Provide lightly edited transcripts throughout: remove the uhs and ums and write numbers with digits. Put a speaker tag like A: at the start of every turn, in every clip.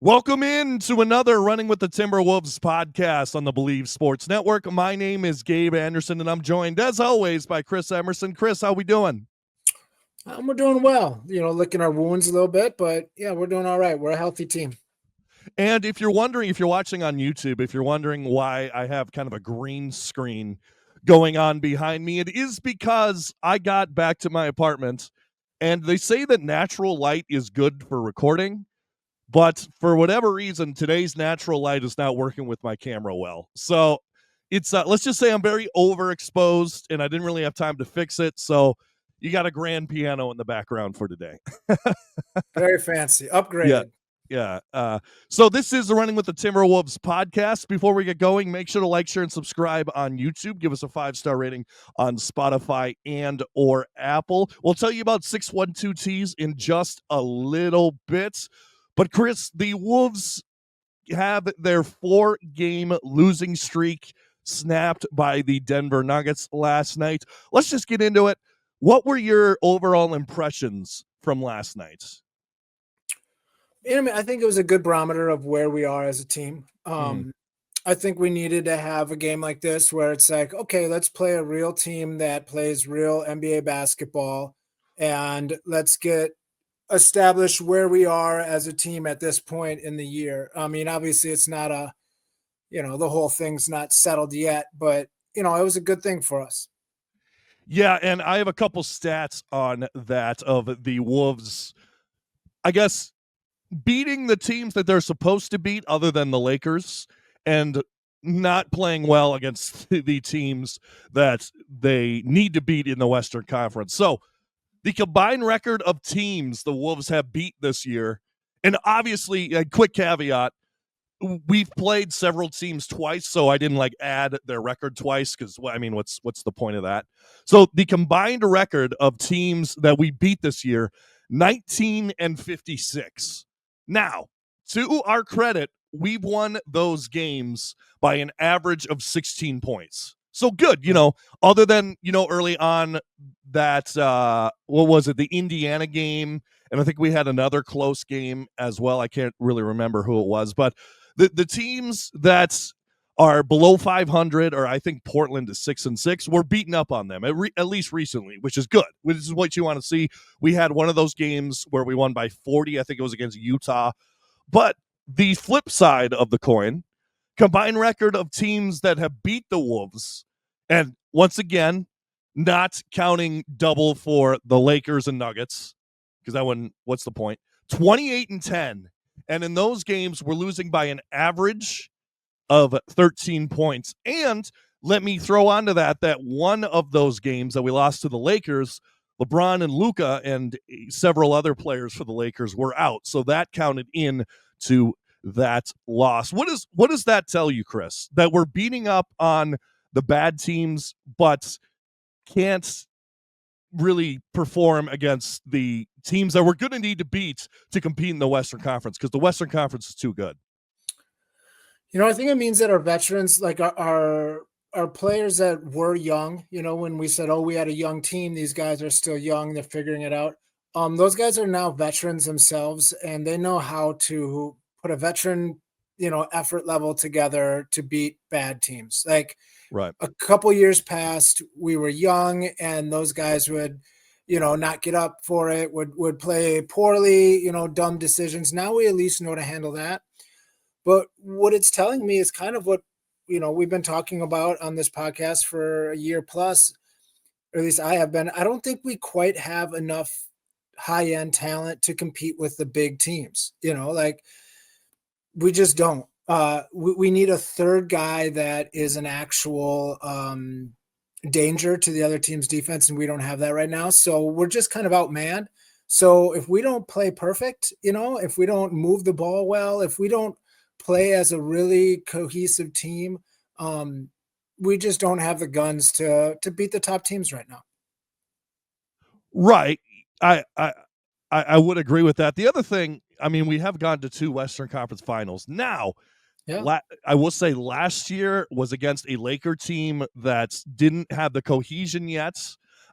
A: Welcome in to another Running with the Timberwolves podcast on the Believe Sports Network. My name is Gabe Anderson, and I'm joined, as always, by Chris Emerson. Chris, how we doing?
B: We're doing well, licking our wounds a little bit, but yeah, we're doing all right. We're a healthy team.
A: And if you're wondering, if you're watching on YouTube, if you're wondering why I have kind of a green screen going on behind me, it is because I got back to my apartment, and they say that natural light is good for recording. But for whatever reason, today's natural light is not working with my camera well. So it's let's just say I'm very overexposed, and I didn't really have time to fix it. So you got a grand piano in the background for today.
B: Very fancy,
A: Yeah.
B: upgraded.
A: Yeah. So this is the Running with the Timberwolves podcast. Before we get going, make sure to like, share, and subscribe on YouTube. Give us a 5-star rating on Spotify and or Apple. We'll tell you about 612Ts in just a little bit. But Chris, the Wolves have their 4-game losing streak snapped by the Denver Nuggets last night. Let's just get into it. What were your overall impressions from last night?
B: I think it was a good barometer of where we are as a team. I think we needed to have a game like this where it's like, okay, let's play a real team that plays real NBA basketball, and let's get established where we are as a team at this point in the year. I mean, obviously it's not the whole thing's not settled yet, but it was a good thing for us.
A: Yeah, and I have a couple stats on that of the Wolves, I guess, beating the teams that they're supposed to beat other than the Lakers, and not playing well against the teams that they need to beat in the Western Conference. So the combined record of teams the Wolves have beat this year, and obviously, a quick caveat, we've played several teams twice, so I didn't add their record twice because, I mean, what's the point of that? So the combined record of teams that we beat this year, 19-56. Now, to our credit, we've won those games by an average of 16 points. So good, other than, early on that, what was it, the Indiana game, and I think we had another close game as well. I can't really remember who it was, but the teams that are below 500, or I think Portland is 6-6, we're beating up on them, at least recently, which is good, which is what you want to see. We had one of those games where we won by 40. I think it was against Utah. But the flip side of the coin, combined record of teams that have beat the Wolves, and once again, not counting double for the Lakers and Nuggets, because that one, what's the point? 28-10. And in those games, we're losing by an average of 13 points. And let me throw onto that one of those games that we lost to the Lakers, LeBron and Luka and several other players for the Lakers were out. So that counted in to that loss. What does that tell you, Chris? That we're beating up on the bad teams, but can't really perform against the teams that we're going to need to beat to compete in the Western Conference, because the Western Conference is too good.
B: I think it means that our veterans, like our players that were young, when we said, oh, we had a young team, these guys are still young, they're figuring it out. Those guys are now veterans themselves, and they know how to put a veteran, effort level together to beat bad teams. Like,
A: right.
B: A couple years past, we were young, and those guys would, not get up for it, would play poorly, dumb decisions. Now we at least know to handle that. But what it's telling me is kind of what, we've been talking about on this podcast for a year plus, or at least I have been. I don't think we quite have enough high-end talent to compete with the big teams. We just don't. We need a third guy that is an actual danger to the other team's defense, and we don't have that right now. So we're just kind of outmanned. So if we don't play perfect, if we don't move the ball well, if we don't play as a really cohesive team, we just don't have the guns to beat the top teams right now.
A: Right. I would agree with that. The other thing, I mean, we have gone to 2 Western Conference Finals. Now, I will say last year was against a Laker team that didn't have the cohesion yet.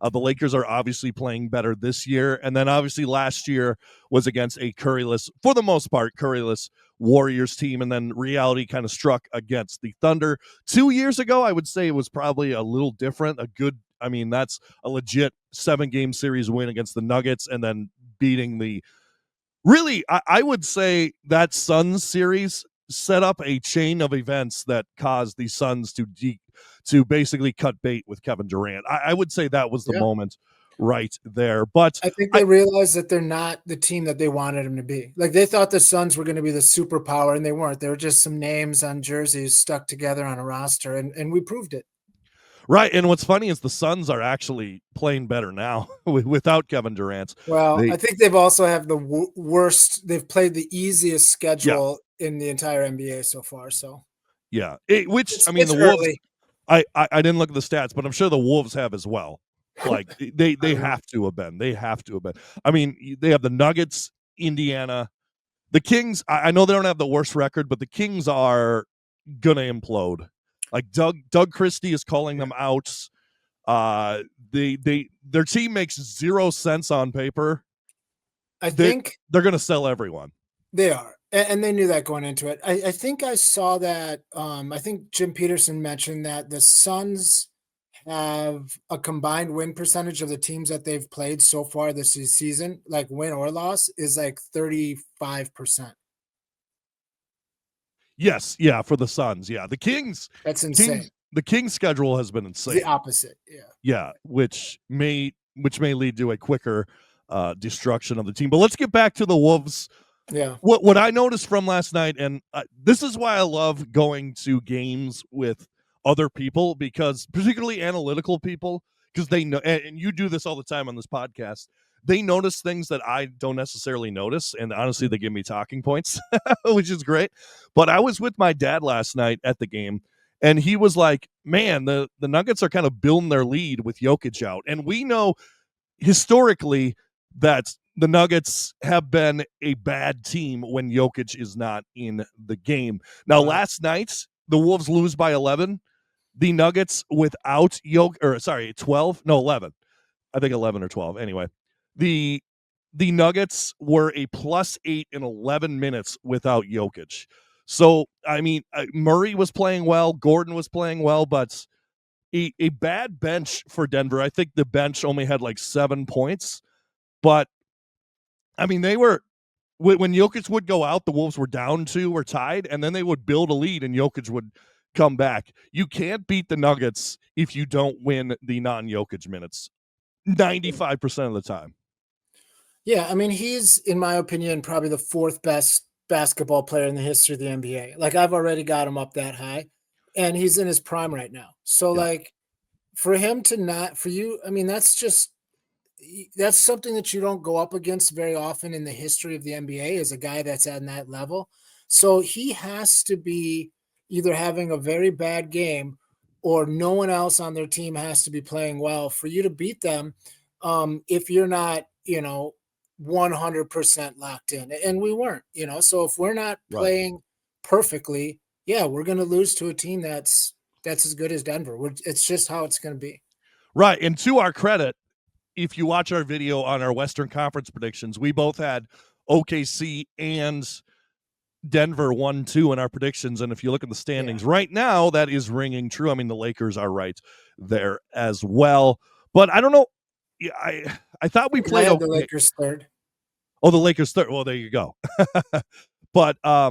A: The Lakers are obviously playing better this year. And then obviously last year was against a curryless, for the most part, curryless Warriors team. And then reality kind of struck against the Thunder. 2 years ago, I would say it was probably a little different. That's a legit 7-game series win against the Nuggets and then beating the really, I would say that Suns series set up a chain of events that caused the Suns to basically cut bait with Kevin Durant. I would say that was the moment right there. But
B: I think they realized that they're not the team that they wanted them to be. Like, they thought the Suns were going to be the superpower, and they weren't. They were just some names on jerseys stuck together on a roster, and we proved it.
A: Right, and what's funny is the Suns are actually playing better now without Kevin Durant.
B: Well, I think they've also have the worst. They've played the easiest schedule in the entire NBA so far. So
A: yeah, the
B: it's
A: Wolves.
B: early.
A: I didn't look at the stats, but I'm sure the Wolves have as well. Like they have to have been. They have to have been. I mean, they have the Nuggets, Indiana, the Kings. I know they don't have the worst record, but the Kings are gonna implode. Like Doug Christie is calling them out. Their team makes 0 sense on paper.
B: I think
A: they're gonna sell everyone.
B: They are, and they knew that going into it. I think I saw that. I think Jim Peterson mentioned that the Suns have a combined win percentage of the teams that they've played so far this season, like win or loss, is like 35%.
A: Yes, yeah, for the Suns. Yeah, the Kings.
B: That's insane.
A: The Kings schedule has been insane.
B: The opposite.
A: Yeah, which may lead to a quicker destruction of the team. But let's get back to the Wolves.
B: Yeah.
A: What I noticed from last night, and this is why I love going to games with other people, because particularly analytical people, because they know, and you do this all the time on this podcast, they notice things that I don't necessarily notice, and honestly, they give me talking points, which is great. But I was with my dad last night at the game, and he was like, man, the Nuggets are kind of building their lead with Jokic out. And we know historically that the Nuggets have been a bad team when Jokic is not in the game. Now, last night, the Wolves lose by 11. The Nuggets without 12. No, 11. I think 11 or 12. Anyway, the Nuggets were a +8 in 11 minutes without Jokic. So, I mean, Murray was playing well. Gordon was playing well, but a bad bench for Denver. I think the bench only had like 7 points. But, I mean, they were, when Jokic would go out, the Wolves were down 2 or tied, and then they would build a lead and Jokic would come back. You can't beat the Nuggets if you don't win the non-Jokic minutes 95% of the time.
B: Yeah, I mean, he's, in my opinion, probably the 4th best basketball player in the history of the NBA. Like, I've already got him up that high, and he's in his prime right now. So, like, for him to not, for you, I mean, that's something that you don't go up against very often in the history of the NBA, is a guy that's at that level. So he has to be either having a very bad game or no one else on their team has to be playing well for you to beat them. If you're not, 100% locked in, and we weren't, so if we're not playing perfectly, we're going to lose to a team that's as good as Denver. It's just how it's going to be.
A: Right. And to our credit, if you watch our video on our Western Conference predictions, we both had OKC and Denver 1-2 in our predictions. And if you look at the standings right now, that is ringing true. I mean, the Lakers are right there as well. But I don't know. I thought we played
B: the Lakers third.
A: Oh, the Lakers third. Well, there you go. But I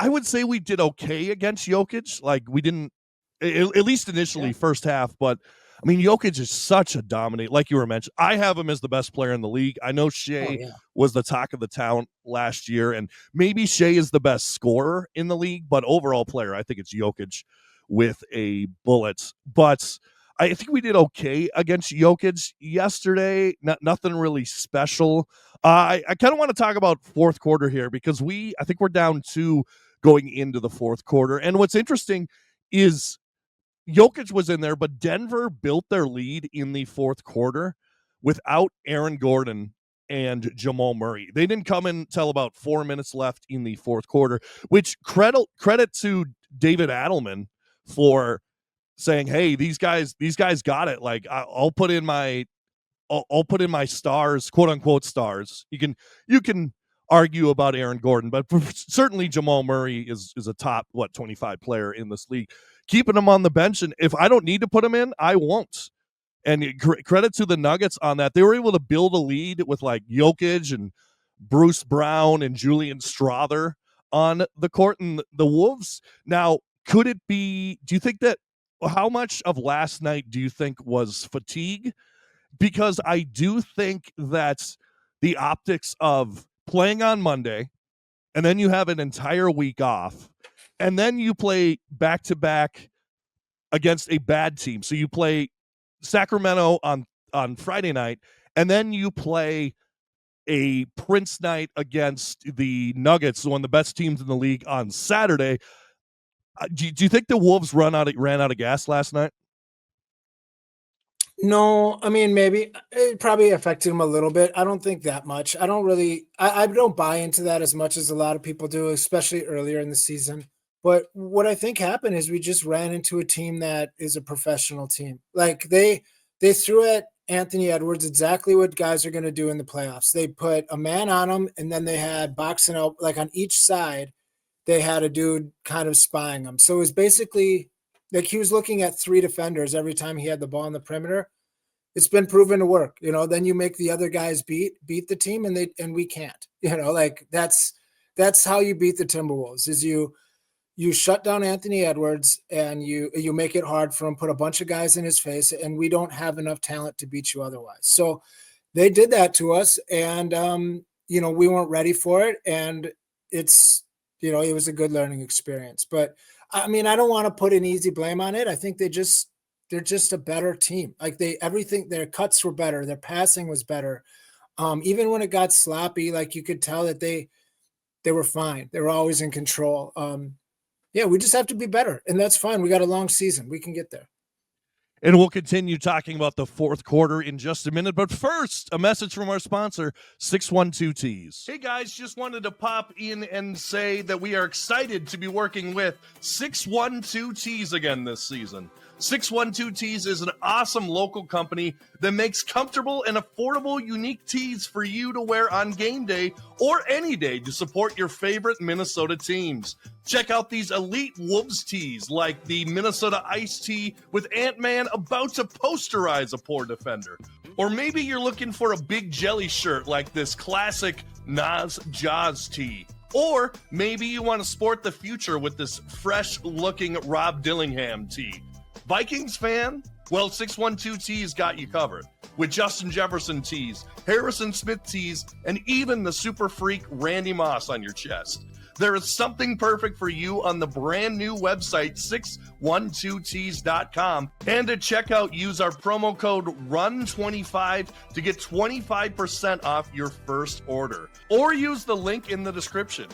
A: would say we did okay against Jokic. Like, we didn't, at least initially, first half. But I mean, Jokic is such a dominant, like you were mentioning. I have him as the best player in the league. I know Shea was the talk of the town last year, and maybe Shea is the best scorer in the league, but overall player, I think it's Jokic with a bullet. But I think we did okay against Jokic yesterday. Nothing really special. I kind of want to talk about fourth quarter here, because I think we're down 2 going into the fourth quarter. And what's interesting is Jokic was in there, but Denver built their lead in the fourth quarter without Aaron Gordon and Jamal Murray. They didn't come in until about 4 minutes left in the fourth quarter, which credit to David Adelman for saying, "Hey, these guys got it. Like I'll put in my stars, quote unquote stars." You can argue about Aaron Gordon, but certainly Jamal Murray is a top 25 player in this league. Keeping him on the bench, and if I don't need to put him in, I won't. And credit to the Nuggets on that. They were able to build a lead with like Jokic and Bruce Brown and Julian Strawther on the court. And the Wolves, now, could it be, do you think that, how much of last night do you think was fatigue? Because I do think that the optics of playing on Monday, and then you have an entire week off, and then you play back to back against a bad team. So you play Sacramento on Friday night, and then you play a Prince night against the Nuggets, one of the best teams in the league, on Saturday. Do you think the Wolves ran out of gas last night?
B: No, I mean, maybe it probably affected him a little bit. I don't think that much. I don't buy into that as much as a lot of people do, especially earlier in the season. But what I think happened is we just ran into a team that is a professional team. Like they threw at Anthony Edwards exactly what guys are going to do in the playoffs. They put a man on him, and then they had boxing out, like on each side, they had a dude kind of spying him. So it was basically like he was looking at three defenders every time he had the ball in the perimeter. It's been proven to work. Then you make the other guys beat the team, and we can't. Like that's how you beat the Timberwolves is you shut down Anthony Edwards, and you make it hard for him, put a bunch of guys in his face, and we don't have enough talent to beat you otherwise. So they did that to us, and we weren't ready for it, and it's it was a good learning experience. But I mean, I don't want to put an easy blame on it. I think they're just a better team. Like everything, their cuts were better, their passing was better. Even when it got sloppy, like you could tell that they were fine. They were always in control. Yeah, we just have to be better, and that's fine. We got a long season. We can get there.
A: And we'll continue talking about the fourth quarter in just a minute. But first, a message from our sponsor, 612 Tees. Hey guys, just wanted to pop in and say that we are excited to be working with 612 Tees again this season. 612 Tees is an awesome local company that makes comfortable and affordable unique tees for you to wear on game day or any day to support your favorite Minnesota teams. Check out these elite Wolves tees like the Minnesota Ice tee with Ant-Man about to posterize a poor defender. Or maybe you're looking for a big jelly shirt like this classic Naz Jaws tee. Or maybe you want to sport the future with this fresh-looking Rob Dillingham tee. Vikings fan? Well, 612 Tees got you covered with Justin Jefferson tees, Harrison Smith tees, and even the super freak Randy Moss on your chest. There is something perfect for you on the brand new website 612tees.com. And to check out, use our promo code RUN25 to get 25% off your first order. Or use the link in the description,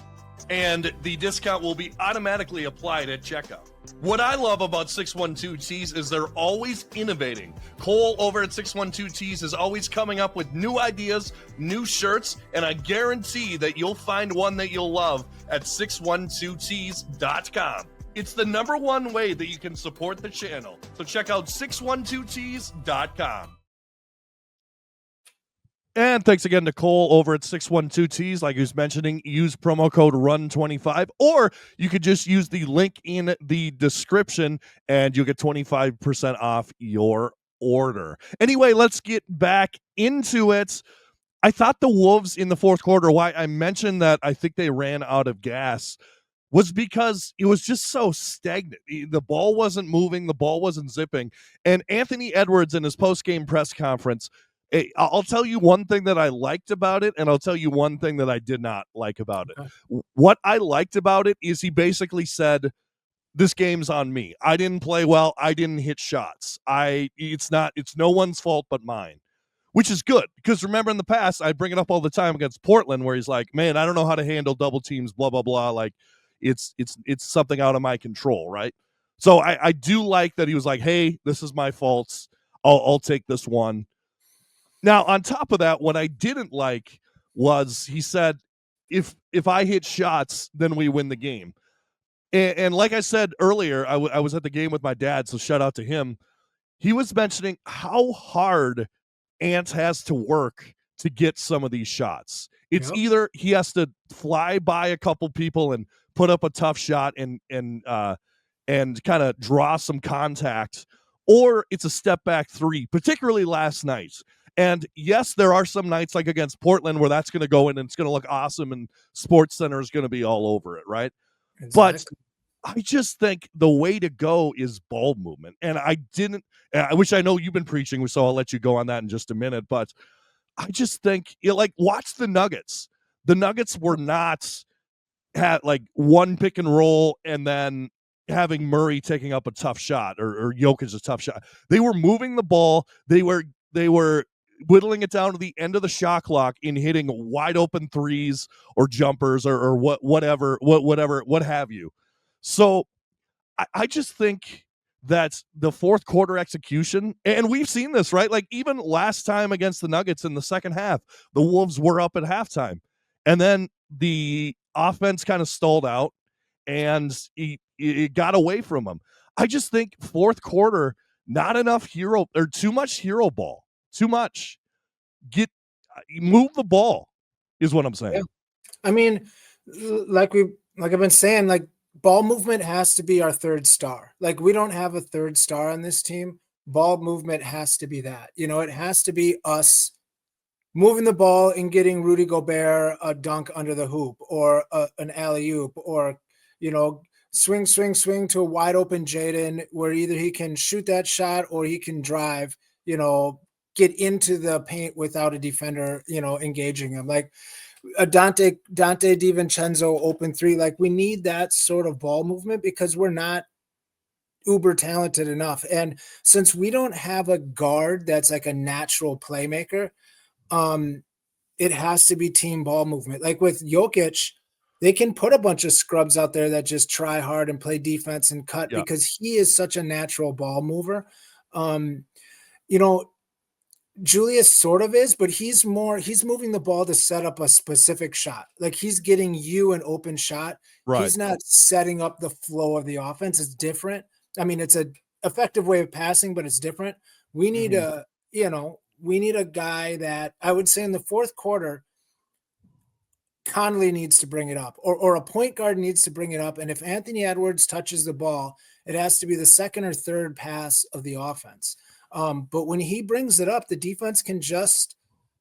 A: and the discount will be automatically applied at checkout. What I love about 612 Tees is they're always innovating. Cole over at 612 Tees is always coming up with new ideas, new shirts, and I guarantee that you'll find one that you'll love at 612tees.com. It's the number one way that you can support the channel. So check out 612tees.com. And thanks again to Cole over at 612 Tees. Like he was mentioning, use promo code RUN25, or you could just use the link in the description and you'll get 25% off your order. Anyway, let's get back into it. I thought the Wolves in the fourth quarter, why I mentioned that I think they ran out of gas, was because it was just so stagnant. The ball wasn't moving, the ball wasn't zipping. And Anthony Edwards in his post-game press conference, I'll tell you one thing that I liked about it, and I'll tell you one thing that I did not like about it. What I liked about it is he basically said, this game's on me. I didn't play well. I didn't hit shots. It's no one's fault but mine, which is good, because remember in the past, I bring it up all the time against Portland, where he's like, man, I don't know how to handle double teams, blah, blah, blah. Like it's something out of my control, right? So I do like that he was like, hey, this is my fault. I'll take this one. Now, on top of that, what I didn't like was he said, if I hit shots, then we win the game. And like I said earlier, I was at the game with my dad, so shout out to him. He was mentioning how hard Ant has to work to get some of these shots. It's
B: Yep.
A: either he has to fly by a couple people and put up a tough shot and kind of draw some contact, or it's a step back three, particularly last night. And yes, there are some nights like against Portland where that's going to go in and it's going to look awesome and Sports Center is going to be all over it, right? But
B: Exactly.
A: I just think the way to go is ball movement. And I wish I know you've been preaching, so I'll let you go on that in just a minute. But I just think, like, watch the Nuggets. The Nuggets were not had like one pick and roll and then having Murray taking up a tough shot or Jokic a tough shot. They were moving the ball. They were whittling it down to the end of the shot clock in hitting wide open threes or jumpers or whatever, what have you. So I just think that the fourth quarter execution, and we've seen this, right? Like even last time against the Nuggets in the second half, the Wolves were up at halftime. And then the offense kind of stalled out and it got away from them. I just think fourth quarter, not enough hero or too much hero ball. Too much. Move the ball is what I'm
B: Yeah.
A: saying.
B: I mean, like I've been saying, like ball movement has to be our third star. Like we don't have a third star on this team. Ball movement has to be that. It has to be us moving the ball and getting Rudy Gobert a dunk under the hoop or an alley oop or, you know, swing, swing, swing to a wide open Jaden where either he can shoot that shot or he can drive, get into the paint without a defender, engaging him. Like a Dante DiVincenzo open three. Like we need that sort of ball movement because we're not uber talented enough. And since we don't have a guard that's like a natural playmaker, it has to be team ball movement. Like with Jokic, they can put a bunch of scrubs out there that just try hard and play defense and cut
A: Yeah.
B: because he is such a natural ball mover. Um, you know, Julius sort of is, but he's moving the ball to set up a specific shot. Like he's getting you an open shot.
A: Right.
B: He's not setting up the flow of the offense. It's different. I mean, it's a effective way of passing, but it's different. We need
A: Mm-hmm.
B: we need a guy that I would say in the fourth quarter, Conley needs to bring it up, or a point guard needs to bring it up. And if Anthony Edwards touches the ball, it has to be the second or third pass of the offense. But when he brings it up, the defense can just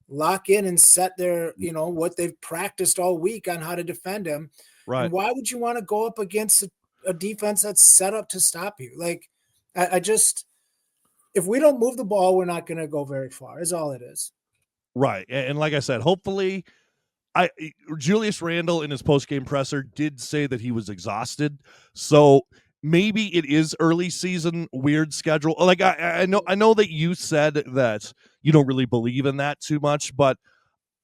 B: lock in and set their, what they've practiced all week on how to defend him.
A: Right.
B: And why would you want to go up against a defense that's set up to stop you? Like, I just, if we don't move the ball, we're not going to go very far, is all it is.
A: Right. And like I said, hopefully I Julius Randle in his post game presser did say that he was exhausted. So maybe it is early season weird schedule. Like I know that you said that you don't really believe in that too much, but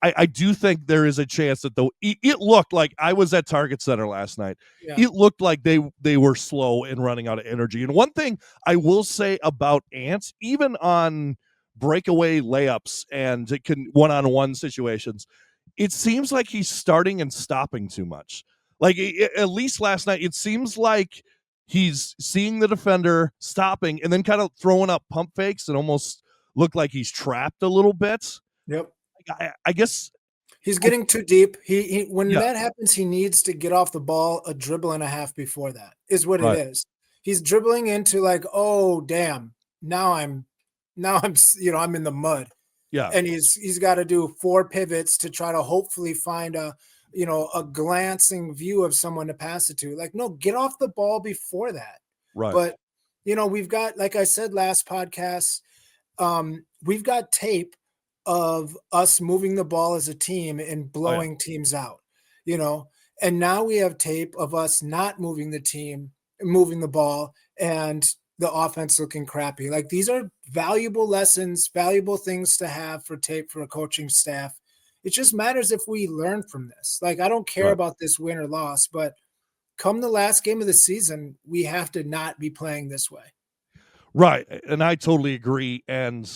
A: I do think there is a chance that though it looked like I was at Target Center last night.
B: Yeah.
A: It looked like they were slow and running out of energy. And one thing I will say about Ants, even on breakaway layups and it can one-on-one situations, it seems like he's starting and stopping too much. Like at least last night, it seems like he's seeing the defender stopping and then kind of throwing up pump fakes and almost look like he's trapped a little bit.
B: Yep.
A: I guess
B: He's getting too deep. He when
A: yeah,
B: that happens, he needs to get off the ball a dribble and a half before that is what it
A: right.
B: is. He's dribbling into like, oh damn, now I'm I'm in the mud.
A: Yeah,
B: And he's got to do 4 pivots to try to hopefully find a glancing view of someone to pass it to. Like, no, get off the ball before that.
A: right.
B: But we've got, like I said last podcast, we've got tape of us moving the ball as a team and
A: Oh yeah,
B: blowing teams out, and now we have tape of us not moving the ball and the offense looking crappy. Like these are valuable lessons, valuable things to have for tape for a coaching staff. It just matters if we learn from this. Like I don't care
A: right,
B: about this win or loss, but come the last game of the season, we have to not be playing this way.
A: right. And I totally agree. And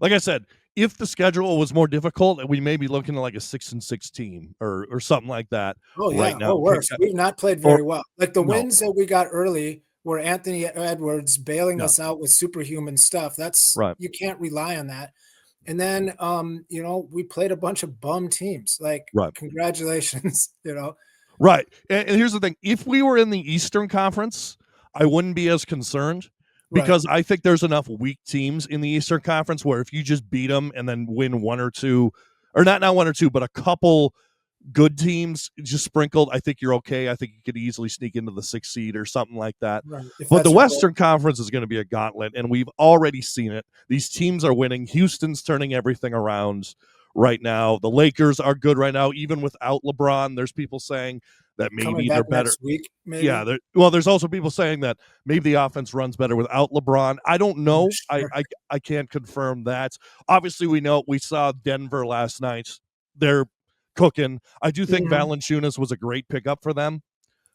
A: like I said, if the schedule was more difficult, we may be looking at like a 6-6 team or something like that
B: Oh,
A: right
B: yeah,
A: now.
B: or worse. We've not played
A: Or
B: very well. Like, the
A: no,
B: wins that we got early were Anthony Edwards bailing
A: yeah,
B: us out with superhuman stuff. That's
A: right,
B: you can't rely on that. And then, we played a bunch of bum teams. Like,
A: right.
B: congratulations,
A: Right. And here's the thing. If we were in the Eastern Conference, I wouldn't be as concerned
B: Right.
A: because I think there's enough weak teams in the Eastern Conference where if you just beat them and then win one or two, or not one or two, but a couple good teams just sprinkled, I think you're okay. I think you could easily sneak into the 6th seed or something like that.
B: Right. If
A: But the
B: that's your goal.
A: Western Conference is going to be a gauntlet, and we've already seen it. These teams are winning. Houston's turning everything around right now. The Lakers are good right now, even without LeBron. There's people saying that
B: Coming
A: maybe they're
B: back
A: better.
B: next week,
A: Yeah,
B: maybe?
A: there's also people saying that maybe the offense runs better without LeBron. I don't know. I
B: Sure.
A: I, I can't confirm that. Obviously, we saw Denver last night. They're cooking. I do think
B: Mhm.
A: Valanciunas was a great pickup for them.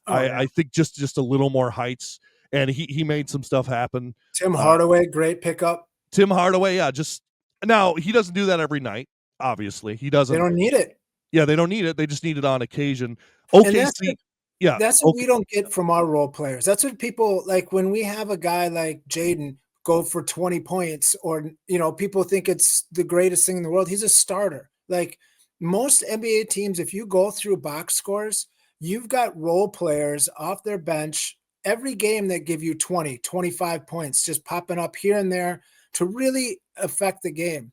B: Oh,
A: I
B: yeah.
A: think just a little more heights, and he made some stuff happen.
B: Tim
A: Uh,
B: Hardaway, great pickup.
A: Tim Hardaway, yeah, just now he doesn't do that every night. Obviously, he
B: They
A: doesn't.
B: don't need it.
A: Yeah, they don't need it. They just need it on occasion.
B: And
A: OKC, yeah,
B: that's what
A: okay,
B: we don't get from our role players. That's what people like when we have a guy like Jaden go for 20 points, or people think it's the greatest thing in the world. He's a starter. Like, most NBA teams, if you go through box scores, you've got role players off their bench every game that give you 20, 25 points just popping up here and there to really affect the game.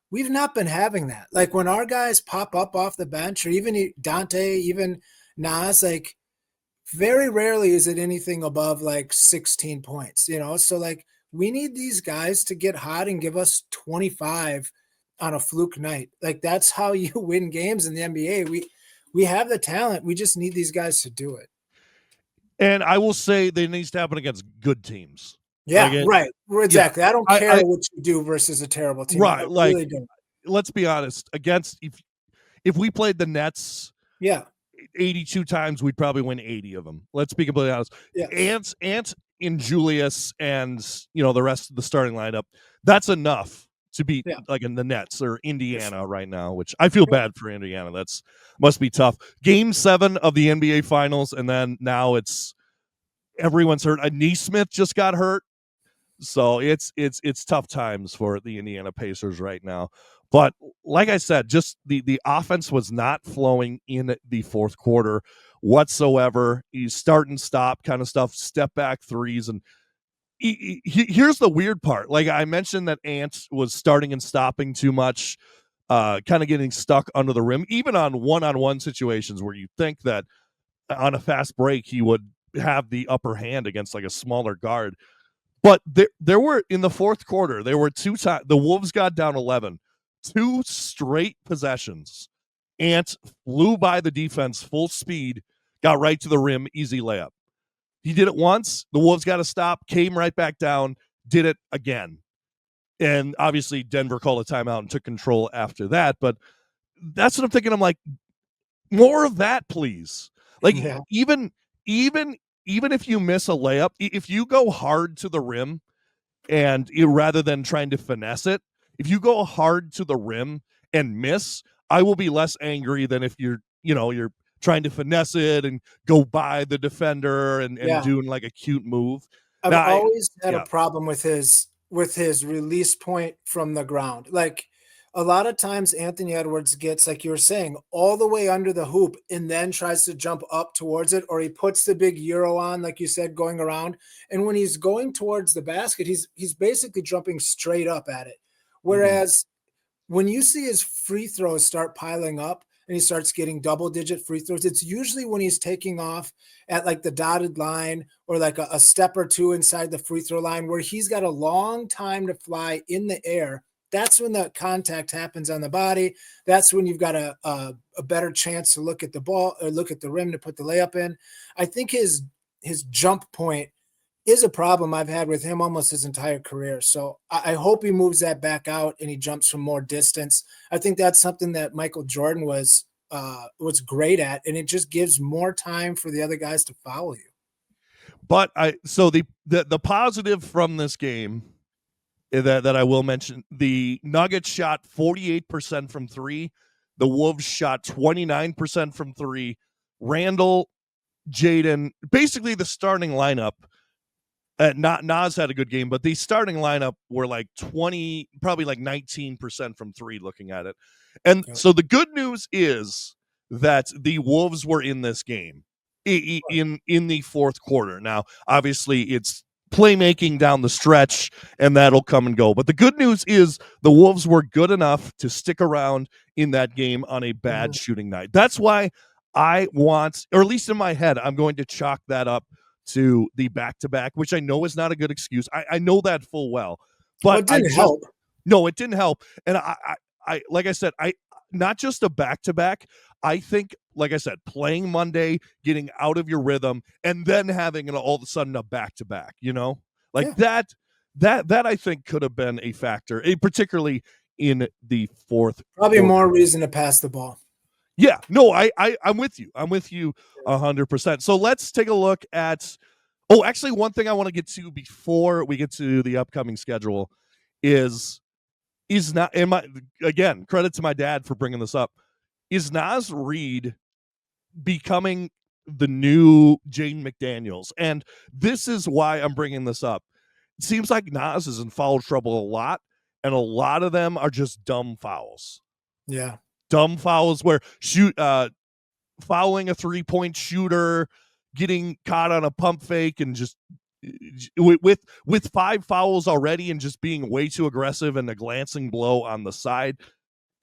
B: We've not been having that. Like, when our guys pop up off the bench, or even Dante, even Naz, like, very rarely is it anything above like 16 points, So, like, we need these guys to get hot and give us 25 on a fluke night. Like, that's how you win games in the NBA. We have the talent. We just need these guys to do it.
A: and I will say they needs to happen against good teams. Like
B: Yeah, right.
A: yeah,
B: Exactly. I don't care
A: I
B: what you do versus a terrible team. I
A: right. Like,
B: really don't.
A: let's be honest. Against if we played the Nets
B: Yeah.
A: 82 times, we'd probably win 80 of them. Let's be completely honest.
B: Yes.
A: Ant in Julius and the rest of the starting lineup, that's enough to beat
B: Yeah.
A: like in the Nets or
B: For sure.
A: Indiana right now, which I feel bad for Indiana. That's must be tough. Game 7 of the NBA Finals, and then now it's everyone's hurt. Neesmith just got hurt. So it's tough times for the Indiana Pacers right now. But like I said, just the offense was not flowing in the fourth quarter whatsoever. He's start and stop kind of stuff, step back threes. And here's the weird part. Like I mentioned that Ant was starting and stopping too much, kind of getting stuck under the rim, even on one-on-one situations where you think that on a fast break he would have the upper hand against like a smaller guard. But there were in the fourth quarter, there were two times the Wolves got down 11, two straight possessions. Ant flew by the defense full speed, got right to the rim, easy layup. He did it once. The Wolves got to stop, came right back down, did it again. And obviously, Denver called a timeout and took control after that. But that's what I'm thinking. I'm like, more of that, please. Like
B: Yeah.
A: even even if you miss a layup, if you go hard to the rim and rather than trying to finesse it, if you go hard to the rim and miss, I will be less angry than if you're trying to finesse it and go by the defender and
B: Yeah.
A: doing like a cute move.
B: I've
A: Now,
B: always had a
A: yeah,
B: problem with his release point from the ground. Like, a lot of times Anthony Edwards gets, like you were saying, all the way under the hoop and then tries to jump up towards it, or he puts the big euro on, like you said, going around. And when he's going towards the basket, he's basically jumping straight up at it.
A: mhm.
B: Whereas when you see his free throws start piling up and he starts getting double digit free throws, it's usually when he's taking off at like the dotted line, or like a step or two inside the free throw line, where he's got a long time to fly in the air. That's when the contact happens on the body. That's when you've got a better chance to look at the ball or look at the rim to put the layup in. I think his jump point is a problem I've had with him almost his entire career. So I hope he moves that back out and he jumps from more distance. I think that's something that Michael Jordan was great at, and it just gives more time for the other guys to follow you.
A: But I so the positive from this game that I will mention. The Nuggets shot 48% from three. The Wolves shot 29% from three. Randall, Jaden, basically the starting lineup. Not Naz had a good game, but the starting lineup were like 20, probably like 19% from three looking at it. And so the good news is that the Wolves were in this game in the fourth quarter. Now, obviously, it's playmaking down the stretch, and that'll come and go. But the good news is the Wolves were good enough to stick around in that game on a bad shooting night. That's why I want, or at least in my head, I'm going to chalk that up to the back-to-back, which I know is not a good excuse. I know that full well, but
B: it didn't help.
A: No, it didn't help. And I like I said, not just a back-to-back. I think, like I said, playing Monday, getting out of your rhythm, and then having all of a sudden a back-to-back. That I think could have been a factor, particularly in the fourth.
B: Probably more reason to pass the ball.
A: Yeah, no, I'm with you. I'm with you 100%. So let's take a look at. Oh, actually, one thing I want to get to before we get to the upcoming schedule is not. And again, credit to my dad for bringing this up. Is Naz Reid becoming the new Jaden McDaniels? And this is why I'm bringing this up. It seems like Naz is in foul trouble a lot, and a lot of them are just dumb fouls.
B: Yeah.
A: Dumb fouls where fouling a three-point shooter, getting caught on a pump fake, and just with 5 fouls already and just being way too aggressive and a glancing blow on the side.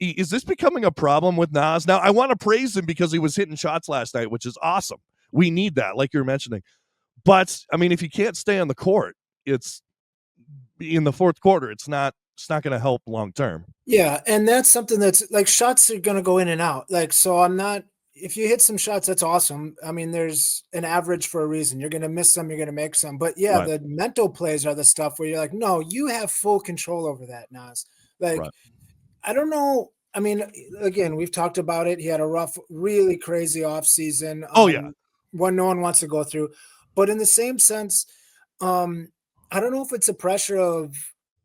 A: Is this becoming a problem with Naz? Now, I want to praise him because he was hitting shots last night, which is awesome. We need that, like you're mentioning. But, I mean, if you can't stay on the court, it's in the fourth quarter, it's not going to help long term.
B: Yeah, and that's something that's like shots are going to go in and out. Like, so I'm not, if you hit some shots, that's awesome. I mean, there's an average for a reason. You're going to miss some, you're going to make some. But yeah,
A: Right.
B: the mental plays are the stuff where you're like, no, you have full control over that, Naz. Like,
A: Right.
B: I don't know. I mean, again, we've talked about it. He had a rough, really crazy offseason. One no one wants to go through. But in the same sense, I don't know if it's a pressure of,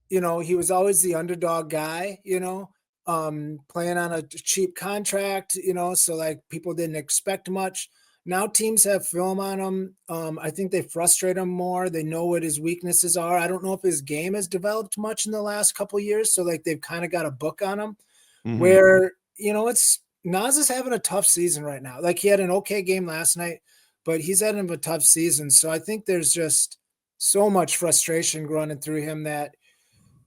B: he was always the underdog guy, playing on a cheap contract, so like people didn't expect much. Now teams have film on him. I think they frustrate him more. They know what his weaknesses are. I don't know if his game has developed much in the last couple of years. So like they've kind of got a book on him where, it's Naz is having a tough season right now. Like he had an okay game last night, but he's having a tough season. So I think there's just so much frustration running through him that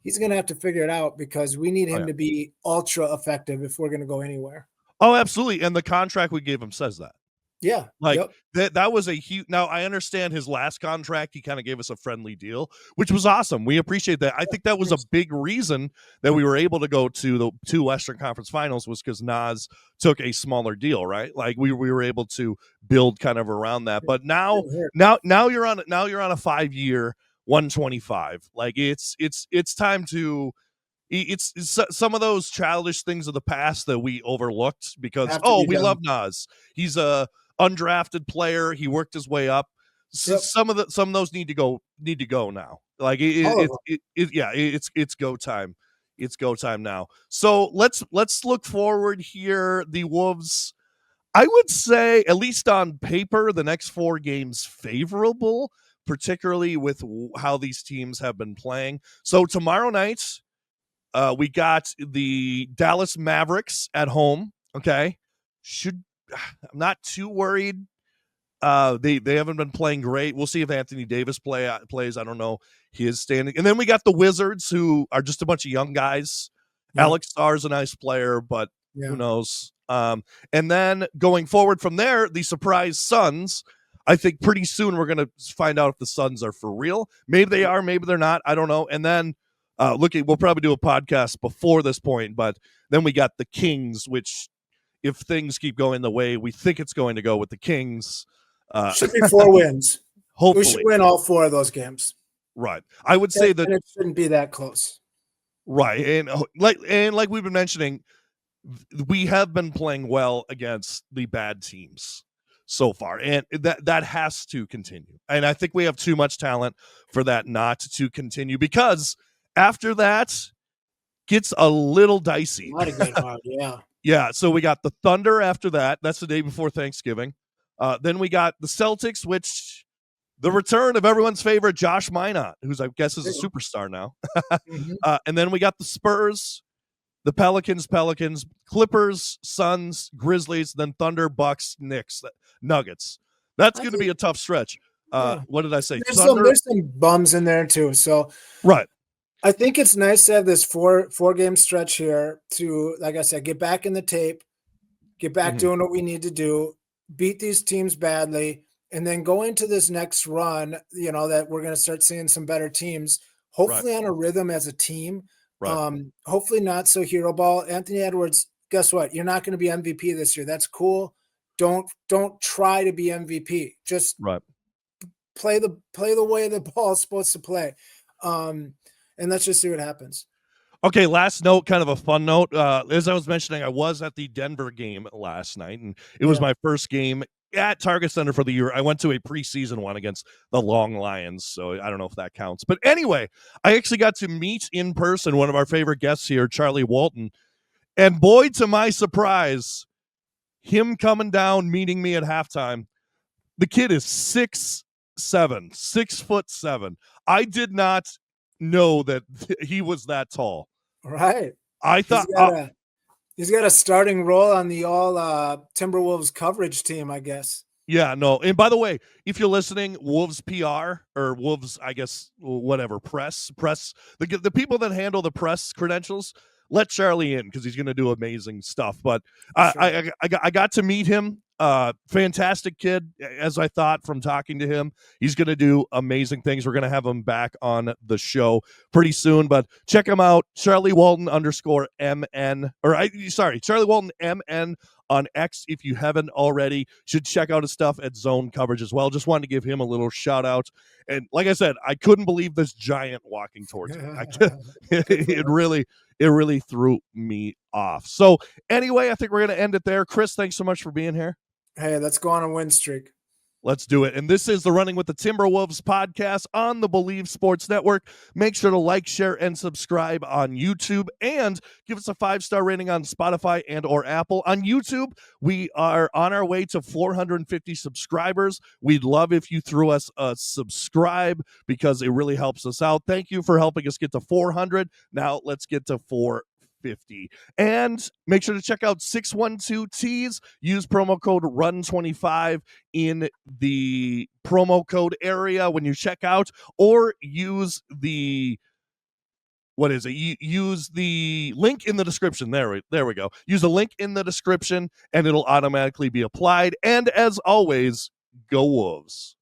B: he's going to have to figure it out because we need him to be ultra effective if we're going to go anywhere.
A: Oh, absolutely. And the contract we gave him says that.
B: Yeah.
A: Like that was a huge. Now I understand his last contract. He kind of gave us a friendly deal, which was awesome. We appreciate that. I think that was a big reason that we were able to go to the 2 Western Conference Finals was because Naz took a smaller deal, right? Like we were able to build kind of around that. But now you're on a 5-year 125. Like it's time to. It's some of those childish things of the past that we overlooked because we love Naz. He's a undrafted player. He worked his way up. Some of those need to go now. Like it's go time. It's go time now. So let's look forward here. The Wolves, I would say, at least on paper, the next 4 games favorable, particularly with how these teams have been playing. So tomorrow night, we got the Dallas Mavericks at home. Okay. I'm not too worried. They haven't been playing great. We'll see if Anthony Davis plays. I don't know his standing. And then we got the Wizards, who are just a bunch of young guys. Yeah. Alex Starr's a nice player, but who knows? And then going forward from there, the surprise Suns. I think pretty soon we're going to find out if the Suns are for real. Maybe they are, maybe they're not. I don't know. And then we'll probably do a podcast before this point, but then we got the Kings, which if things keep going the way we think it's going to go with the Kings,
B: should be 4 wins.
A: Hopefully.
B: We should win all 4 of those games.
A: Right. I would say that
B: it shouldn't be that close.
A: Right. And like we've been mentioning, we have been playing well against the bad teams so far, and that has to continue. And I think we have too much talent for that not to continue because After that, gets a little dicey.
B: Might get hard, yeah.
A: Yeah, so we got the Thunder after that. That's the day before Thanksgiving. Then we got the Celtics, which the return of everyone's favorite Josh Minot, who's I guess is a superstar now. And then we got the Spurs, the Pelicans, Clippers, Suns, Grizzlies, then Thunder, Bucks, Knicks, Nuggets. That's going to be a tough stretch. What did I say?
B: There's some bums in there too. So
A: right.
B: I think it's nice to have this four game stretch here to, like I said, get back in the tape, get back doing what we need to do, beat these teams badly, and then go into this next run, that we're going to start seeing some better teams, hopefully on a rhythm as a team.
A: Right.
B: Hopefully not so hero ball. Anthony Edwards, guess what? You're not going to be MVP this year. That's cool. Don't try to be MVP. Just play the way the ball is supposed to play. And let's just see what happens.
A: Okay, last note, kind of a fun note. As I was mentioning, I was at the Denver game last night, and it was my first game at Target Center for the year. I went to a preseason one against the Long Lions, so I don't know if that counts. But anyway, I actually got to meet in person one of our favorite guests here, Charlie Walton. And boy, to my surprise, him coming down, meeting me at halftime, the kid is 6'7", 6'7". I did not know that he was that tall.
B: Right.
A: I thought
B: he's got a starting role on the all Timberwolves coverage team, I guess.
A: Yeah, no. And by the way, if you're listening, Wolves PR or Wolves, I guess, whatever, press, the people that handle the press credentials, let Charlie in because he's going to do amazing stuff. But I got to meet him. Fantastic kid, as I thought from talking to him. He's going to do amazing things. We're going to have him back on the show pretty soon. But check him out, Charlie Walton _MN. Charlie Walton MN on X. If you haven't already, should check out his stuff at Zone Coverage as well. Just wanted to give him a little shout out. And like I said, I couldn't believe this giant walking towards me. It really threw me off. So anyway, I think we're going to end it there. Chris, thanks so much for being here.
B: Hey, let's go on a win streak.
A: Let's do it. And this is the Running with the Timberwolves podcast on the Believe Sports Network. Make sure to like, share, and subscribe on YouTube, and give us a 5-star rating on Spotify and or Apple. On YouTube, we are on our way to 450 subscribers. We'd love if you threw us a subscribe because it really helps us out. Thank you for helping us get to 400. Now let's get to 450. And make sure to check out 612 Tees. Use promo code RUN25 in the promo code area when you check out, or use the use the link in the description. There we go. Use the link in the description and it'll automatically be applied. And as always, go Wolves.